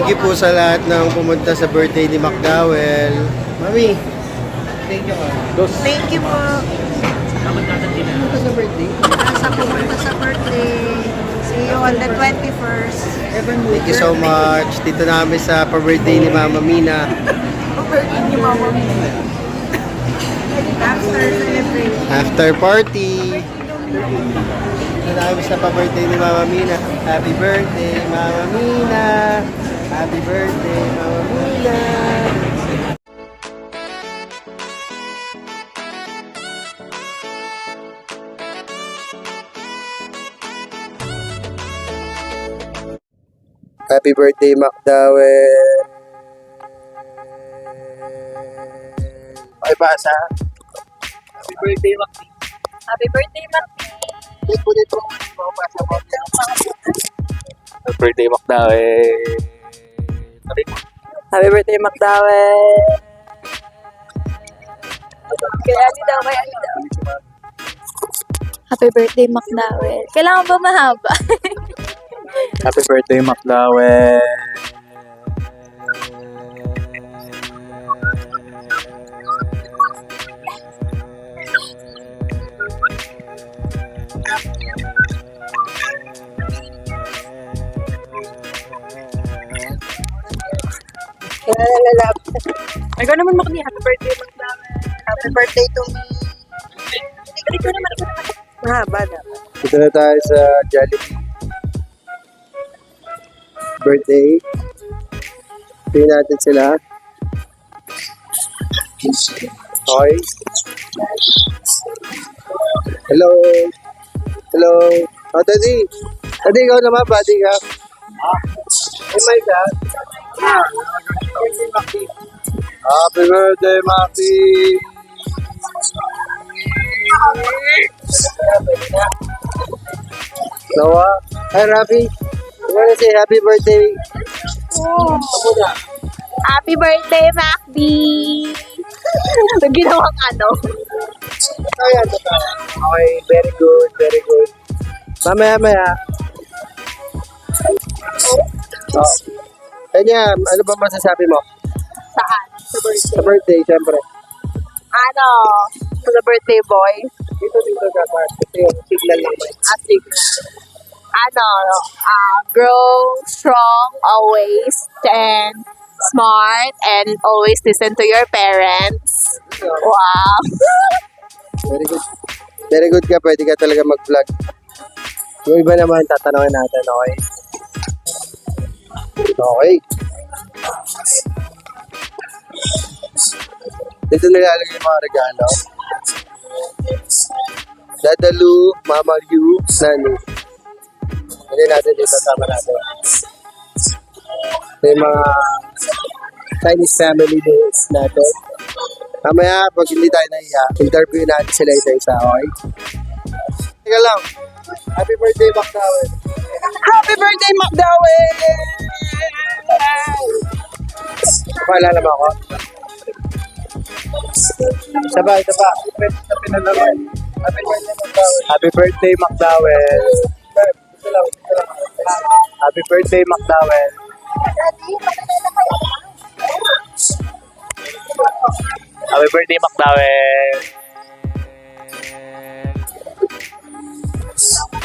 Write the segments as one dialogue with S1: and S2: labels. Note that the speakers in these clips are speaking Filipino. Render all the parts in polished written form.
S1: Thank you po sa lahat ng pumunta sa birthday ni McDowell. Mami, thank you ka.
S2: Thank you po.
S1: Pumunta sa birthday.
S2: Nasa pumunta sa birthday. See you on the 21st.
S1: Thank you so much. Dito namin sa pa-birthday ni Mama Mina.
S2: Birthday ni Mama Mina. After celebration.
S1: After party. Dito namin sa pa-birthday ni Mama Mina. Happy birthday, Mama Mina. Happy birthday, Mama Mina. Happy birthday, McDowell. Okay, basa. Happy birthday, Mac.
S2: Happy birthday, Mac.
S1: Dito. Basa mo.
S3: Happy birthday, McDowell.
S2: Happy birthday, McDowell. Kaya daw.
S4: Happy birthday, McDowell. Kailangan ba mahaba?
S3: Happy birthday, McDowell.
S2: Ikaw naman, Makni. Happy birthday, McDowell. Happy birthday to me. Ikaw naman. Mahaba na.
S1: Dito na tayo sa Jollibee. Birthday. Tingnan natin sila. Okay. Hello. Hello. Oh, Daddy. Daddy, ikaw naman, buddy ka. Hey, my God. Happy birthday, Maki. Nawa. Hi, Rafi. You wanna say happy birthday?
S4: Happy birthday, Macby! Ginawang ano?
S1: Ayan, okay, very good, very good. Mamaya. Oh. Kanya, ano ba masasabi mo?
S4: Saan? Sa birthday.
S1: Sa birthday, syempre.
S4: Ano? Sa birthday boy?
S1: Dito dapat. Ito yung signal lang mo.
S4: Asik. Ano? Grow strong always and smart and always listen to your parents. Wow!
S1: Very good. Very good ka, pwede ka talaga mag-vlog. Yung iba naman, tatanungin natin, okay? Okay. Dito nilalagay yung mga regalo. Dadalu, Mama Liu, Nani. Hindi natin dito, sama natin. Ito yung mga Chinese family days natin. Mamaya, pag hindi tayo nahiya, interview natin sila isa-isa, okay? Teka lang. Happy birthday, McDowell.
S2: Happy birthday, McDowell!
S1: Paalala mo ako? Sabay. Pinalaman. Happy birthday, McDowell. Happy birthday, McDowell.
S3: Happy birthday, McDowell.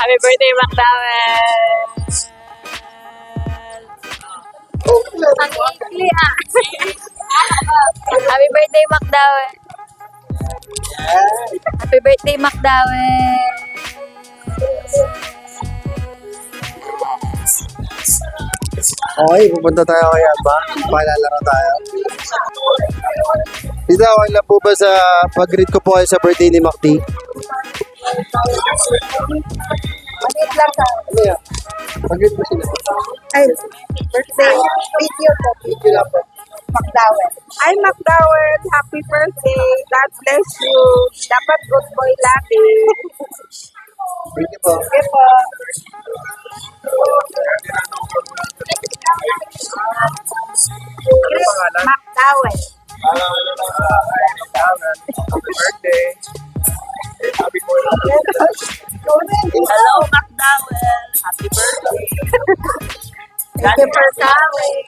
S4: Happy birthday, McDowell! Ang ikli ah! Happy birthday, McDowell! Happy birthday, McDowell!
S1: Okay, pupunta tayo kay Aba. Paalala tayo. Dito, okay lang po ba sa pag-greet ko po kayo sa birthday ni Macdi?
S2: Maliit lang sa
S1: Ano yan? Pag-greet mo sila.
S2: ay, birthday video po.
S1: Video lang po.
S2: McDowell. Ay, McDowell, happy birthday. God bless you. Dapat good boy lagi.
S1: Thank you po.
S2: Okay po. Chris McDowell.
S1: Happy birthday. Happy birthday.
S4: Hello, McDowell! Happy birthday!
S2: Thank you for coming.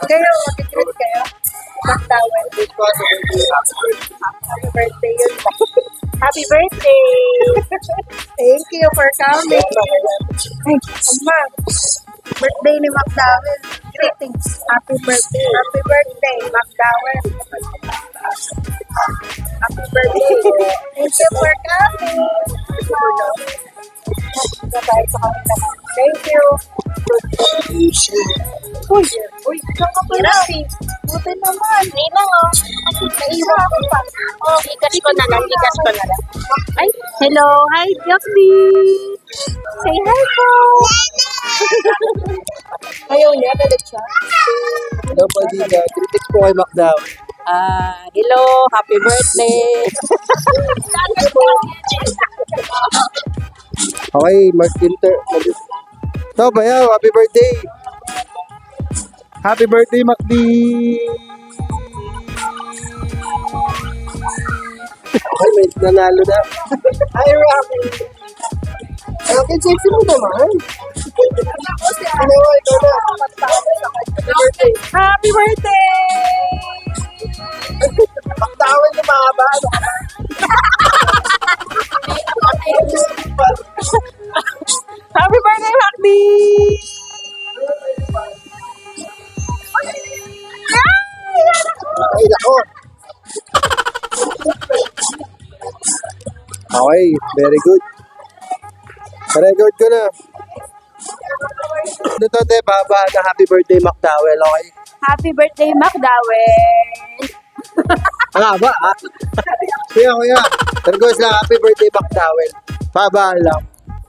S2: Kayo, mag-greet kayo. Magtawel. Happy birthday yun. Happy birthday! Thank you for coming. Ay, Ama. Birthday ni McDowell. Greetings. Happy birthday. Happy birthday, McDowell. Happy birthday. Thank you for coming. Thank you. Uy, saan ka pala? Buti naman.
S4: Hindi na, oh.
S2: Naiwan ko pa.
S4: Oh, gigas ko na lang. Ay, hello. Hi, Joffy. Say hi po.
S2: Ayaw niya, galit siya.
S1: Hello po, Dita. Critics po kay McDowell.
S2: Hello, happy birthday.
S1: Okay, Mark Inter. So, bayaw, happy birthday. Happy birthday, McD. Okay, may nanalo na.
S2: Hi, Rocky.
S1: Okay, sexy mo naman. Ano, ikaw na. Happy birthday.
S2: Happy birthday!
S1: McDowell na mahaba.
S2: Happy birthday, Rocky!
S1: Ay, nako. Okay, very good. Record ko na. Ito to, te, baba na happy birthday, McDowell, okay?
S4: Happy birthday, McDowell.
S1: Ang haba, ha? Kuya. Tergos lang, happy birthday, McDowell. Baba lang.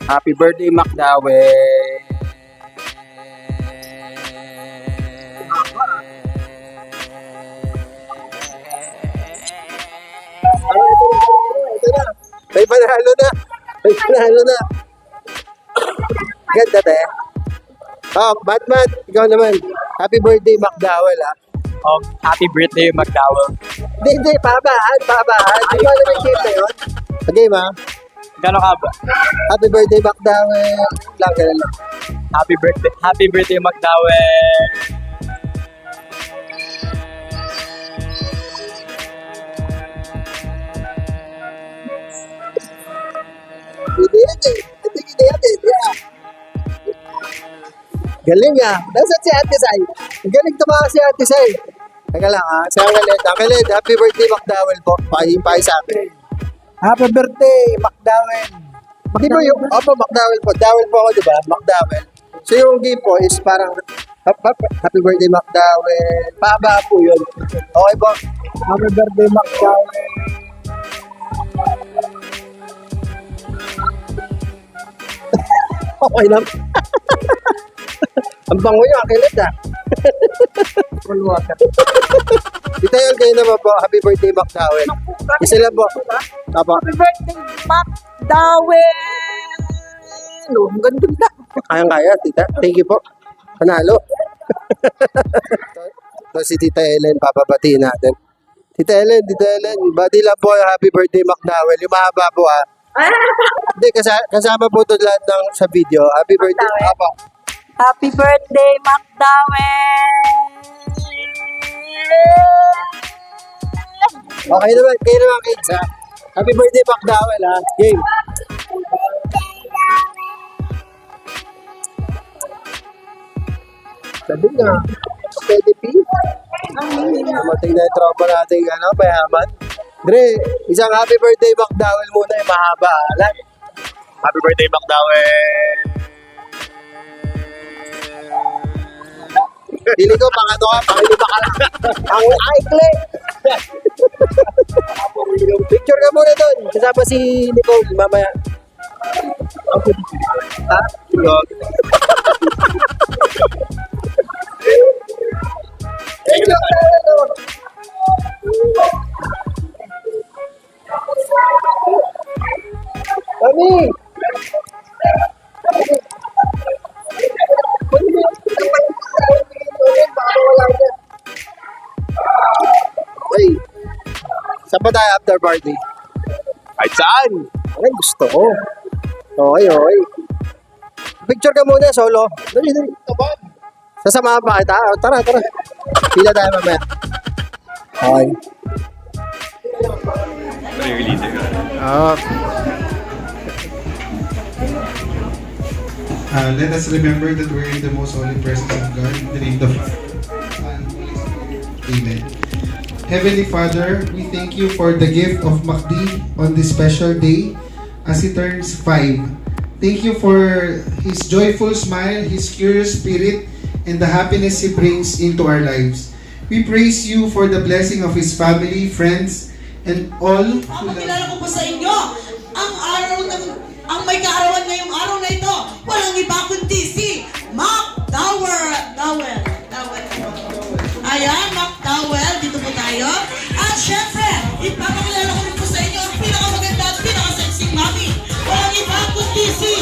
S1: Happy birthday, McDowell. Ito na. May panalo na. Ganda, te. Oh, Batman, ikaw naman. Happy birthday, McDowell, ha?
S3: Happy birthday, McDowell.
S1: Hindi, pabahan. Di ba alam yung game na yun? Okay, ma?
S3: Gano'n ka ba?
S1: Happy birthday, McDowell. Ganun lang.
S3: Happy birthday, McDowell.
S1: Hindi yan. Yeah. Galing, ah. Nasaan si Ate Sai? Galing tumakas si Ate Sai. Teka lang, ah. Sa Uncle Led, happy birthday, McDowell po. Pahimpay sa akin. Happy birthday, McDowell. Di ba yung, McDowell po. Dowell po ako, di ba? McDowell. So yung game po is parang, happy birthday, McDowell. Paba po yun. Okay po. Happy birthday, McDowell. Okay lang. Ang bango yung akilit, ah. Dito yun kayo naman po. Happy birthday, McDowell. Isa lang po. Apo.
S2: Happy birthday, McDowell! Ang ganda.
S1: Kayang-kaya, tita. Thank you po. Panalo. So, si Tita Ellen, papabatiin natin. Tita Ellen, body lang po yung happy birthday, McDowell. Yung mahaba po, ah. Hindi, kasama po ito lahat ng sa video. Happy birthday. Apo.
S2: Happy birthday, McDowell!
S1: Okay naman, kayo naman, kids, ha. Happy birthday, McDowell, ha. Game. Sabi nga, pwede P. Namatay na yung tropa natin, mayaman. Dre, isang happy birthday, McDowell muna, yung mahaba, ha.
S3: Happy birthday, McDowell.
S1: Dili ko, pangalima ka lang. Ang aikli. Picture ka muna doon. Kasama si Nicole, mamaya. Ha? Yun. Kami! Okay. Saan ba tayo after party?
S3: Kahit saan?
S1: Ay, gusto ko. Okay. Picture ka muna, solo. Dali. Sasamahan pa kita. Oh, tara, tara. Pila tayo mamaya. Okay.
S3: Release ko.
S1: Oh.
S5: Let us remember that we're in the most holy presence of God, in the name of the Father, Son, Holy Spirit. Amen. Heavenly Father, we thank you for the gift of Makdi on this special day as he turns 5. Thank you for his joyful smile, his curious spirit, and the happiness he brings into our lives. We praise you for the blessing of his family, friends, and all who love
S6: Pakilala ko po sa inyo ang araw ng ang may kaarawan ngayong araw na ito. Walang iba kundi si Mac Dowell. Ayan, Mac Dowell, dito po tayo. At syempre, ipapakilala ko rin po sa inyo ang pinakamaganda at pinakasexing mami. Walang iba kundi si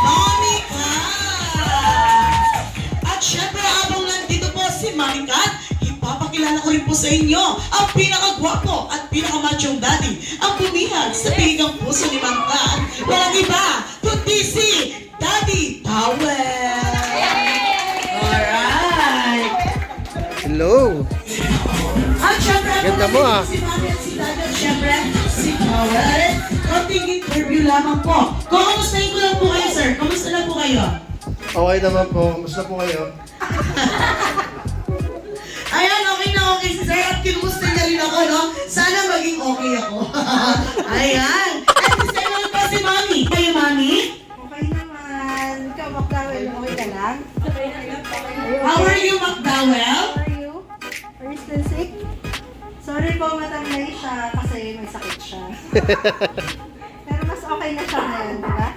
S6: Mami Kat. At syempre, habang nandito po si Mami Kat, ipapakilala ko rin po sa inyo ang pinakagwapo at pinakamachong daddy, ang bumihag sa pigang puso ni Ma'am Kat. Walang iba kundi si Daddy Dowell. Alright.
S1: Hello.
S6: At syempre,
S1: Ganda mo, ah.
S6: si Mami at si Daddy at syempre si Dowell. Konting interview lamang po. Kumustahin ko lang po kayo, sir. Kamusta na po kayo?
S1: Okay naman po. Kamusta po kayo?
S6: Ayan, okay si sir. At kinumusta niya rin ako, no? Sana maging okay ako. Ayan. At si sir naman pa si Mami. Kayo, Mami?
S2: Okay naman. Ikaw, Macdowell, okay ka lang?
S6: How are you, McDowell?
S2: How are you? Are you still sick? Sorry po, matamlay siya kasi may sakit siya. Pero mas okay na siya ngayon, di ba?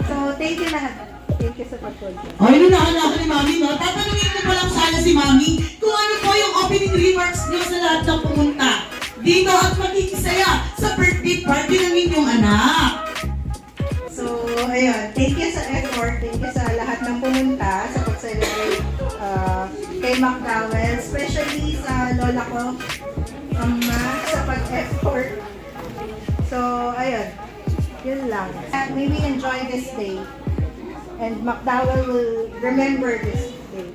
S2: So, thank you lahat. Thank you sa pag-call.
S6: Ay, naalala ko ni Mami, no? Tatanungin ko pa lang sana si Mami kung ano po yung opening remarks niyo sa lahat ng pumunta dito at makikisaya sa birthday party ng inyong anak.
S2: So, ayun. Thank you sa effort. Thank you sa lahat ng pumunta sa pag-celebrate kay Macdowell. Especially sa lola ko, Mama, sa pag-effort. So, ayun. Yun lang. May we enjoy this day. And Macdowell will remember this day.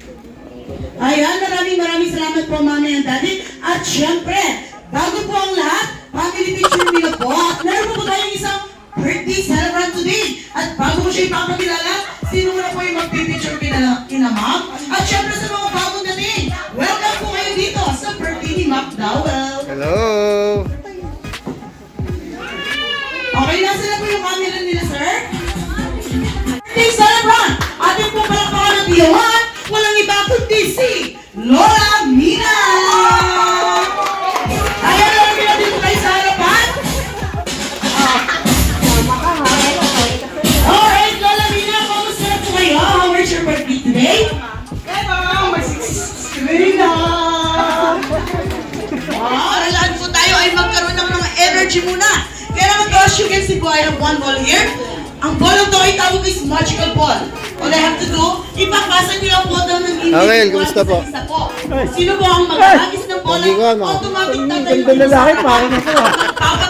S6: Ayan, maraming salamat po, Mami and Daddy. At syempre, bago po ang lahat, family picture nila po. At meron po tayong isang birthday celebrant today. At bago ko siya ipapakilala, sino na po yung magpipicture kina Ma'am? At syempre sa mga bagong dating, welcome po kayo dito sa birthday ni Macdowell.
S1: Hello.
S6: Okay, nasa na po yung camera nila, sir? Birthday celebrant! Ating po palakpakan ng iyawan, walang iba kundi si Lola Mina! Ayan, Lola Mina, dito kayo sa harapan. Alright, Lola Mina, kamusta na po kayo? How was your birthday today? Mag-63 na! Aralaan po tayo ay magkaroon ng mga energy muna. Kaya naman ko, as you can see po, I have one ball here. Ang ball to ay tawag is magical ball. All I have to do, ipapasa niyo lang po daw ng English.
S1: Okay, kumusta po?
S6: Isa po. Sino po ang mag-agis ng bola?
S1: Hindi ko, ano?
S6: Automatic tatayo.
S1: Ganda lalaki, parang ako.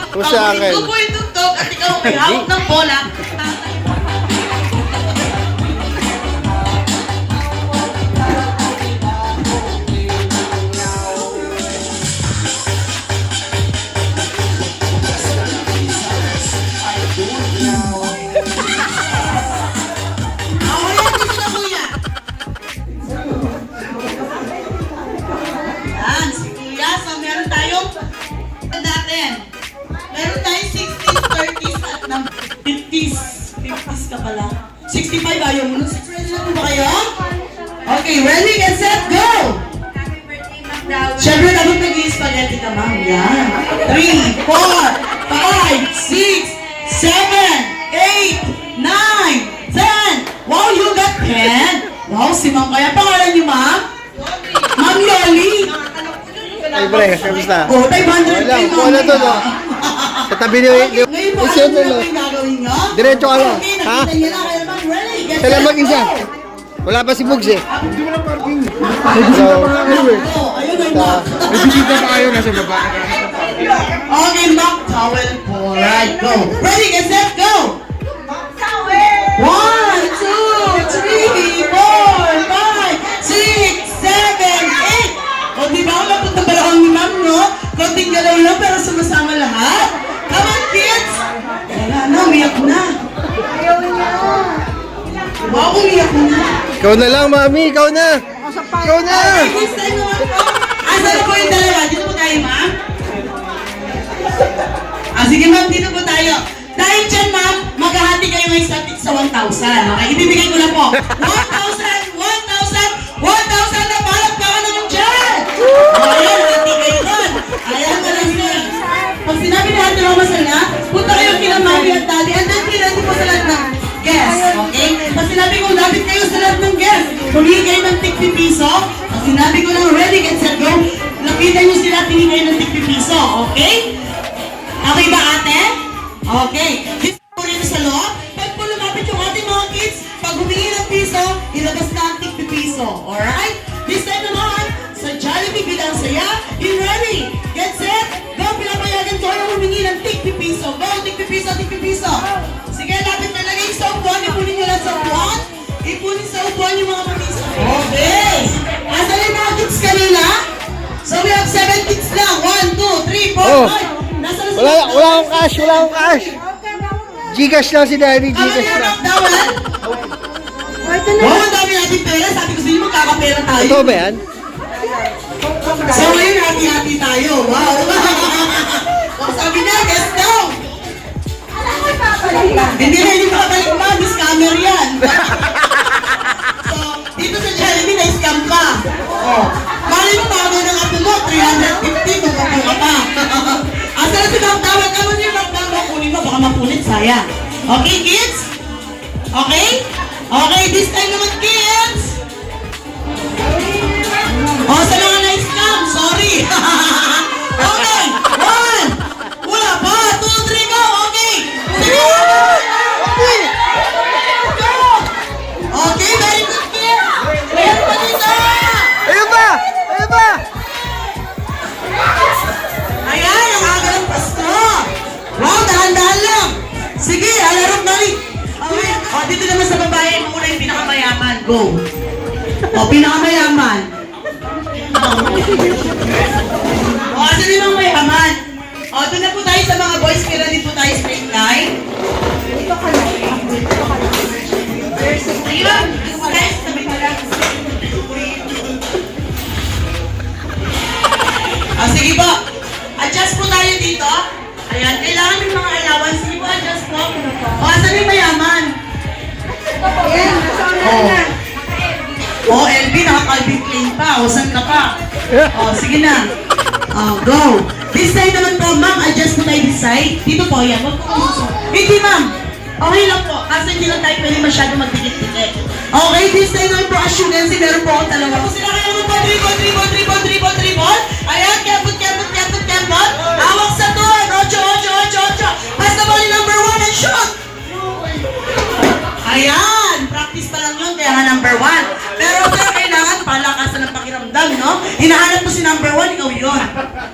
S1: Kumusta, Uncle?
S6: Ito po yung tugtog at ikaw may hawak ng bola. Yan, si Kuya. So, meron tayong meron tayong 60s, 30s at 50s. 50s ka pala. 65 ayaw mo nun. Ready na po ba kayo? Okay, ready and set, go!
S2: Happy birthday, Macdowell.
S6: Siyempre, dapat nag-i-spaghetti ka, ma'am. Yan. 3, 4, 5, 6, 7, 8, 9, 10. Wow, you got 10. Wow, si ma'am kaya. Pangalan niyo, ma'am? Ma'am Yoli.
S1: Ay, pre, kamusta?
S6: Oh, 500
S1: Wala,
S6: kay
S1: wala to, no? Sa tabi niyo,
S6: Okay, ngayon po,
S1: Isa
S6: alam
S1: to,
S6: niyo
S1: no?
S6: na po yung gagawin niyo?
S1: Diretso ka lang.
S6: Okay,
S1: Ha?
S6: nakita niyo na. Kaya naman, ready, get
S1: Kailan
S6: set,
S1: mag-isa?
S6: go.
S1: Wala pa si Bugs eh.
S6: Hindi mo na parking.
S1: So,
S6: Oh, ayun ay Mac.
S5: May bisita pa kayo nasa baba.
S6: Okay, Mac towel po. Right, go. Ready, get set, go. 1, 2, 3, 4, 5.
S1: Ikaw na lang, mami. Ikaw na. Ikaw na.
S6: This time naman po. Asa na po yung dalawa? Dito po tayo, ma'am. Sige ma'am, dito po tayo. Dahil dyan ma'am, maghahati kayo ngayon sa 1,000. Okay, ibibigay ko na po. 1,000 na palakpakan naman dyan. Ayan, hati kayo doon. Ayan, malas na. Pag sinabi ni Ate Roma sana, punta kayo kina mami at daddy. And then, pinati po sa lahat ng guest. Okay? Pag sinabi ko, lapit kayo sa lahat ng guest. Humingi kayo ng tig-piso. Pag sinabi ko lang, ready, get set, go. Lapitan nyo sila, tingin kayo ng tig-piso. Okay? Okay ba ate? Okay. Dito po rin sa loob. Pag po lumapit yung ating mga kids, pag humingi ng piso, ilabas na ang tig-piso. Alright? This time naman, sa Jollibee bilang saya, you ready? Get set? Go, pinapayagan ko yung humingi ng tig-piso. Go, tig-piso, tig-piso. Sige, lapit na lagay sa upuan. Ipunin nyo lang sa upuan. Ipunin sa upuan yung mga piso. Okay. Asan yung mga kids kanina? So we have 7 kids lang. 1, 2, 3, 4,
S1: Oh.
S6: 5. Nasaan na
S1: Wala akong cash. Wala akong cash. Gcash lang si daddy.
S6: Tama
S1: Gcash
S6: niya,
S1: lang.
S6: Dawel? Wow, ang dami natin pera. Sabi ko sa inyo, magkakapera tayo.
S1: Ito ba yan?
S6: So ngayon, hati-hati tayo. Wow. O, sabi niya, guess daw. Hindi makabalik pa. Scammer yan. So, dito sa Jollibee, na-scam ka. O, mali mo, bago ng apo mo, 350, magpapo ka pa. Asa na si Ma'am Dawel? Ano niyo, Ma'am Dawel? Kunin mo, baka mapunit, sayang. Okay, kids? Okay? Okay, this time naman, kids. O, sa mga na-scam, sorry. Okay, 1. Wala pa, 2, 3, go. Okay. Sige. Okay, very good, kids. Meron pa dito.
S1: Ayun ba? Ayun ba?
S6: Ayan, ang aga ng Pasko. Wow, dahan-dahan lang. Sige, alarong balik. Okay. O, dito naman sa babae, muna yung pinakamayaman. Go. O, pinakamayaman. O, asan yung mga mayaman? O, doon na po tayo sa mga boys, kaya dito tayo straight line. Ayun, guys, sabi ko lang. Sige po. Adjust po tayo dito. Ayan, kailangan yung mga allowance. Sige po, adjust po. O, asan yung mayaman? O, LB, naka-Calvin Klein pa. O, saan ka pa? O, sige na. O, go. This side naman po, ma'am, adjust po tayo this side. Dito po, yan. Wag po kayo susunod. Hindi, ma'am. Okay lang po. Kasi hindi lang tayo pwede masyado magdikit-dikit. Okay, this time naman po, as you can see, meron po akong talaga. Kung sila kayo naman po, dribble. Ayan, kempot. Hawak sa tuwan. 8. Pass the ball in number 1 and shoot. Ayan, practice pa lang yun, kaya nga number 1. Pero kailangan palakasan ng pakiramdam, no? Hinahanap mo si number 1, ikaw yun.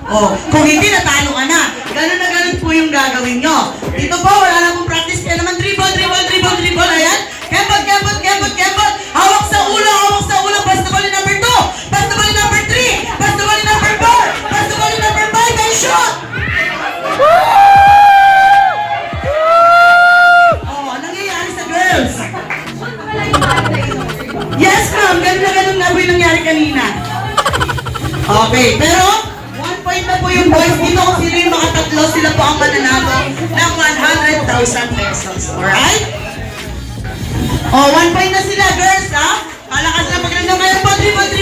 S6: O, kung hindi, natalo ka na. Ganun na ganun po yung gagawin nyo. Dito po, wala na pong practice, kaya naman dribble. Ayan, kempot. Hawak sa ulo. Pass the ball in number 2. Pass the ball in number 3. Pass the ball in number 4. Pass the ball in number 5, and shoot! Oh, anong nangyayari sa girls? Yes, ma'am. Ganun nga po yung nangyari kanina. Okay, pero 1 point na po yung boys. Dito kung sino yung mga tatlo, sila po ang mananalo ng 100,000 pesos. Alright? O, 1 point na sila, girls, ha? Palakas na pagkakita kayo po. Dribble. And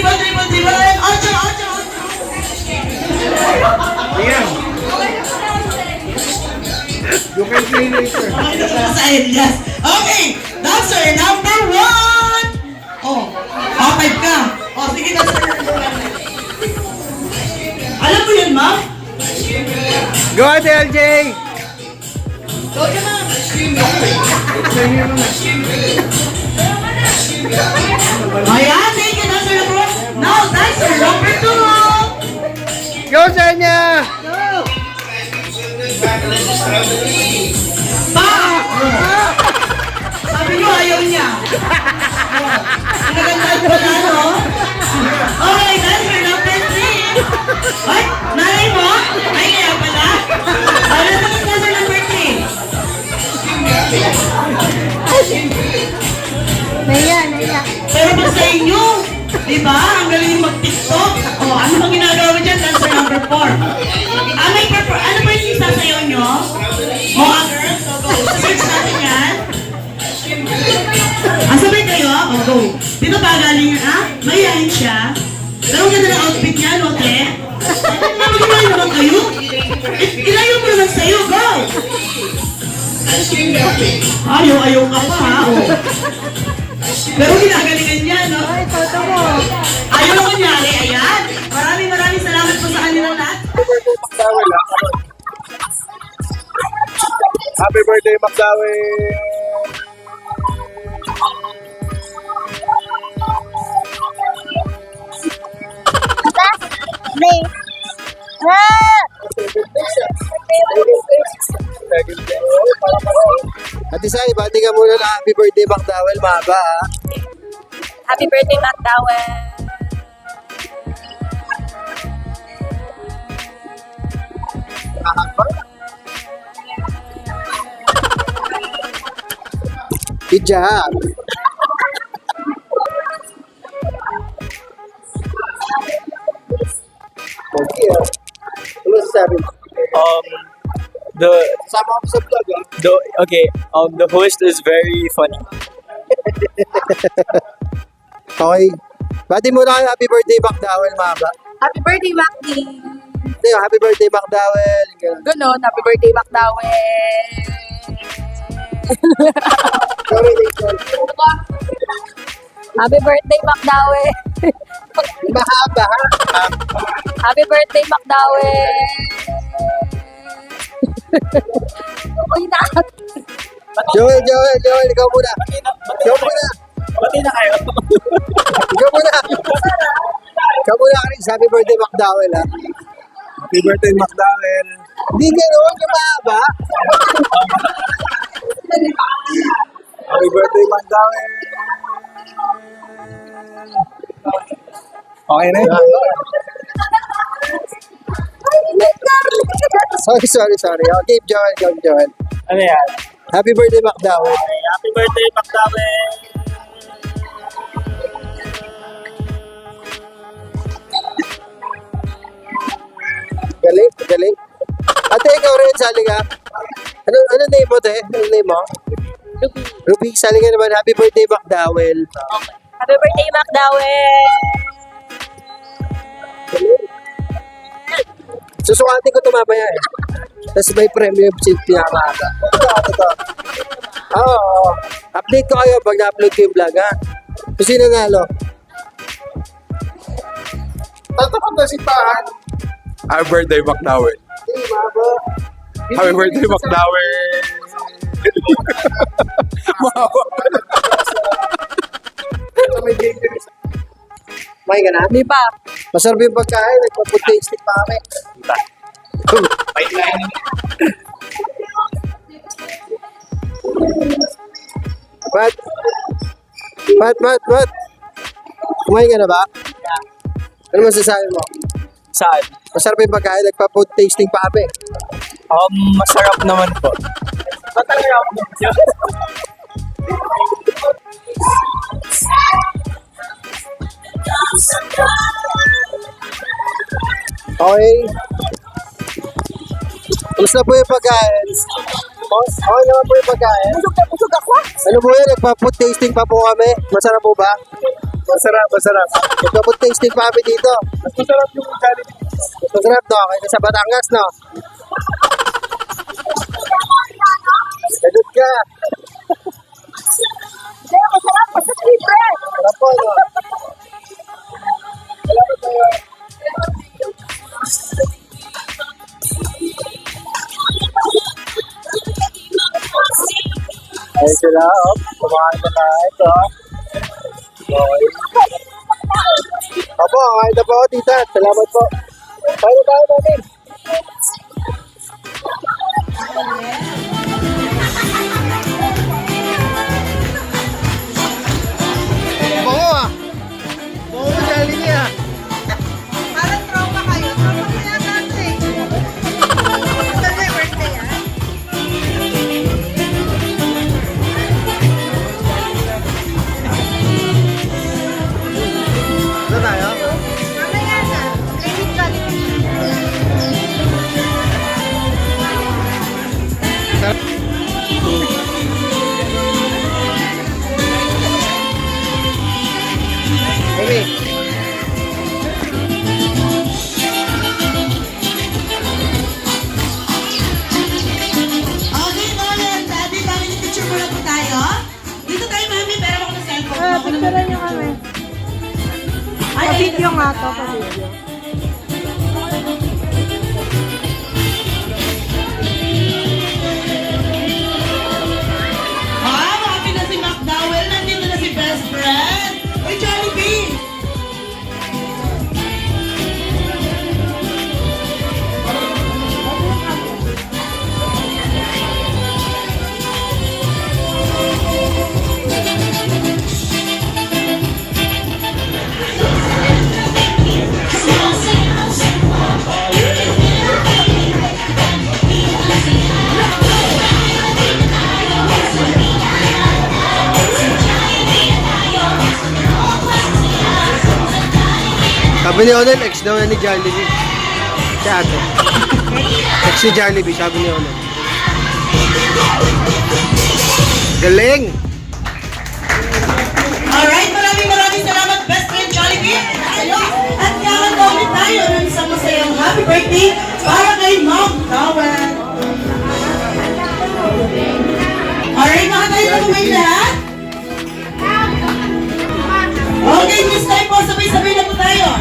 S6: 8.
S1: You can play later.
S6: Sa Elias. Okay, dancer number 1. Oh, 5 ka. Oh, sige, dancer number 1. Alam mo yun, ma'am?
S1: Go at LJ.
S6: Go ka, ma'am. Ayan, thank you, dancer number 1. Now, dancer number 2.
S1: Go, Sanya.
S6: Sabi niyo, ayaw niya. Ang gaganda ko na, no? Okay, dancer number 3. Ay, nanay mo? Ay, kaya pala. Ano naman dancer number 3?
S2: Naya.
S6: Pero pag sa inyo, di ba? Ang galing mag-TikTok. O, ano bang ginagawa mo dyan? Dancer number 4. Ano ba yung isasayaw nyo? Moa Girls? So, go. Search natin yan. Sabay kayo, o, go. Dito ba galing yan, mayayain siya. Pero ang ganda ng outfit niya, no, te? Mag-iwalay naman kayo. Ilayo mo naman sa'yo, go! Ayaw ka pa, ha? O. Pero ginagalingan niya, no?
S2: Ay, toto mo.
S6: Ayaw na kunyari, ayan. Maraming salamat po sa kanilang lahat.
S3: Happy birthday, Makdawe!
S2: May. Ah!
S1: Ate Sai, bati ka muna na happy birthday, McDowell. Mahaba, ha?
S4: Happy birthday, McDowell!
S1: Mahaba. Good job. Okay, ah. Ano sasabi mo? Sama ako sa vlog, ah.
S3: The host is very funny.
S1: Okay. Bati muna kayo, happy birthday, McDowell, mahaba.
S2: Happy birthday, Macdi.
S1: Hindi, happy birthday, McDowell. Ganun.
S2: Ganon, happy birthday, McDowell.
S1: Sorry, Rachel.
S4: Happy birthday, McDowell!
S1: Mahaba, ha?
S4: Happy birthday, McDowell! Uy, na!
S1: Joel, ikaw muna. Ikaw muna.
S3: Bati na kayo.
S1: Ikaw muna. Ikaw muna, Chris. Happy birthday, McDowell, ha?
S3: Happy birthday, Makdawel!
S1: Hindi gano'n, yung mahaba.
S3: Happy birthday, Makdawel! Okay na yun.
S1: Sorry. Okay, Joel.
S3: Ano yan?
S1: Happy birthday, McDowell.
S3: Happy birthday, Makdawel!
S1: Galing. Ate, ikaw rin, sali ka. Ano name mo, te? Ano name mo? Ruby, sali ka naman. Happy birthday, McDowell.
S4: Happy birthday, McDowell!
S1: Susukatin ko ito mamaya, eh. Tapos may premium seat pinakamaga. Ito. Oo. Update ko kayo pag na-upload ko yung vlog, ha? Kung sino nalo. Tatapag na si Pahan.
S3: Happy birthday, Makdawel! Happy birthday, Makdawel!
S1: May ka na?
S2: Di pa.
S1: Masarap yung pagkain. Nagpapunta-stick pa kami. What? Kumain ka na ba? Ano masasabi mo?
S3: Saan?
S1: Masarap yung pagkain. Nagpa-food tasting pa kami.
S3: Masarap naman po. Ba't ang hirap mo?
S1: Okay. Kumusta po yung pagkain? Okay naman po yung pagkain.
S2: Busog ako.
S1: Ano po yun? Nagpa-food tasting pa po kami. Masarap po ba?
S3: Masarap.
S1: Nagpa-food tasting pa kami dito.
S3: Mas masarap yung Jollibee.
S1: Masarap, no? Kaya sa Batangas, no? Sagot ka.
S2: Kaya masarap. Basta libre.
S1: Sarap po, no? Ayun sila, oh. Kumain na na ito. Okay. Opo, kain na po ako, tita. Salamat po. Kain na tayo natin. Oo, ah. Oo, Jollibee, ah.
S2: Parang trauma kayo. Trauma kaya dati. Ito na yung birthday, ah. Pa-video nga to, pa-video.
S6: Ah, happy na si McDowell. Nandito na si best friend. Uy, Jollibee!
S1: Sabi ni Onel, ex daw na ni Jollibee. Si ate. Ex ni Jollibee, sabi ni Onel. Galing!
S6: Alright, maraming salamat, best friend Jollibee. Ayo, at kakanta ulit tayo ng isang masayang happy birthday para kay McDowell. Alright, makatayo na po kayo lahat? Okay, this time po, sabay-sabay na po tayo.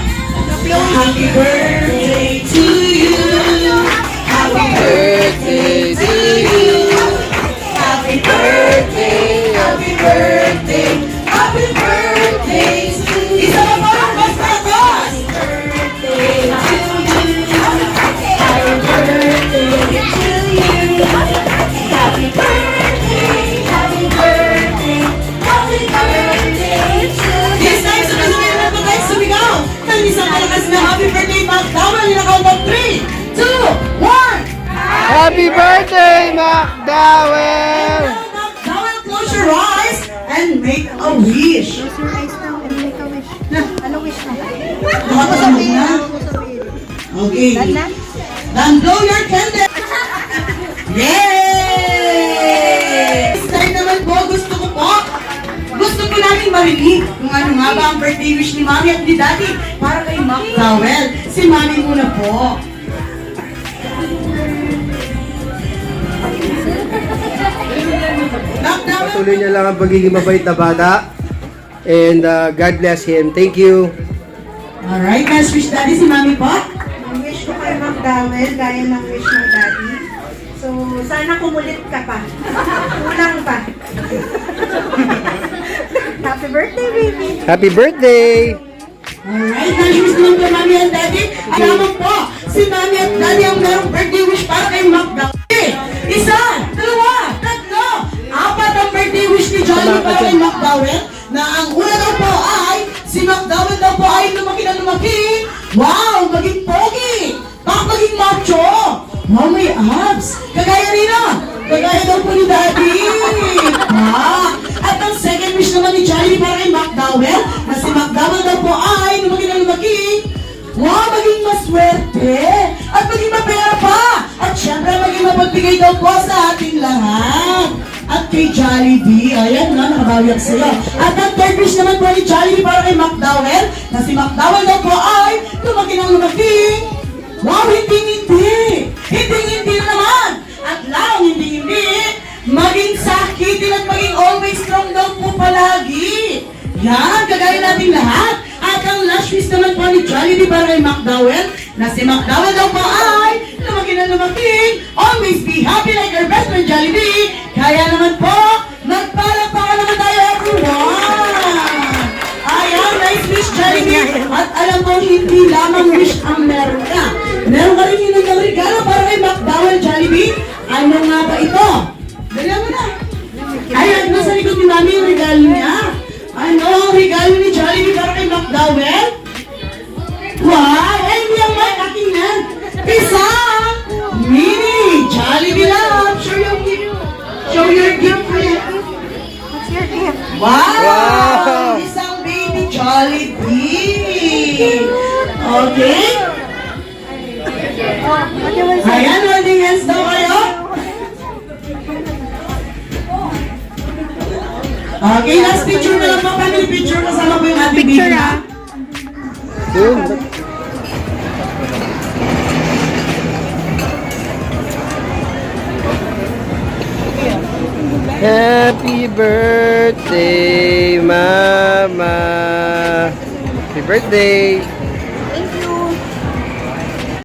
S6: Happy birthday to you. Happy birthday to you. Happy birthday, happy birthday, happy birthday to you. Isa pa po, basta boss. Happy birthday to you. Happy birthday to you. Happy birthday, happy birthday, happy birthday to you. This time, sabay-sabay na po tayo sumigaw. Ng isang malakas na happy birthday, McDowell. In a count of 3, 2, 1.
S1: Happy birthday, McDowell!
S6: McDowell, close your eyes and make a wish.
S2: Close your eyes now and make a wish. Ano wish mo?
S6: Nakatulog na? Okay.
S2: Done na?
S6: Then blow your candle. Yay! This time naman po, gusto ko namin marinig kung ano nga ba ang birthday wish ni Mami at ni Daddy para kay McDowell. Si Mami muna po. McDowell,
S1: Patuloy niya lang ang pagiging mabait na bata. And God bless him. Thank you.
S6: alright, best wish Daddy si Mami po.
S2: Ang wish ko kay McDowell, gaya ng wish ng daddy. So, sana kumulit ka pa. Kulang pa. Happy birthday, baby!
S1: Happy birthday!
S6: Alright, na-wish naman po Mami and Daddy. Alam po, si Mami at Daddy ang merong birthday wish para kay McDowell. Isa, dalawa, tatlo, apat ang birthday wish ni Johnny para kay McDowell. Na ang una daw po ay, si McDowell daw po ay lumaki na lumaki. Wow, maging pogi. Baka maging macho. Wow, may abs. Kagaya nino. Kagaya daw po ni Daddy. At ang second wish naman ni Johnny para kay McDowell, na si McDowell daw po ay lumaki na lumaki. Wow, maging maswerte. At maging mapera pa. At syempre maging mapagbigay daw po sa ating lahat. At kay Jollibee, ayan na, nakabawi ako sa'yo. At ang third wish naman po ni Jollibee para kay McDowell, na si McDowell daw po ay lumaki ng lumaki. Wow, hindi na naman. At lang, hindi, maging sakitin at maging always strong daw po palagi. Yan, kagaya natin lahat. At ang last wish naman po ni Jollibee para kay McDowell, na si McDowell daw po ay lumaki na lumaki. Always be happy like our best friend Jollibee. Kaya naman po, magpalakpakan naman tayo everyone. Ayan, nice wish Jollibee. At alam ko, hindi lamang wish ang meron ka. Meron ka rin hinandang regalo para kay McDowell Jollibee. Ano nga ba ito? Dali mo na. Ayan, nasa likod ni Mami yung regalo niya. Ano ang regalo ni Jollibee para kay McDowell? Wow! Eh, hindi ang mic, aking yan. Isang mini Jollibee lang. Show your gift.
S2: What's your gift?
S1: Wow!
S6: Isang baby Jollibee. Okay?
S2: What do you want?
S6: Ayan, holding hands daw kayo. Okay, last picture na lang po. Family picture. Kasama po yung ating
S2: Picture
S6: baby.
S2: ah.
S1: Yun. Happy birthday, Mama. Happy birthday!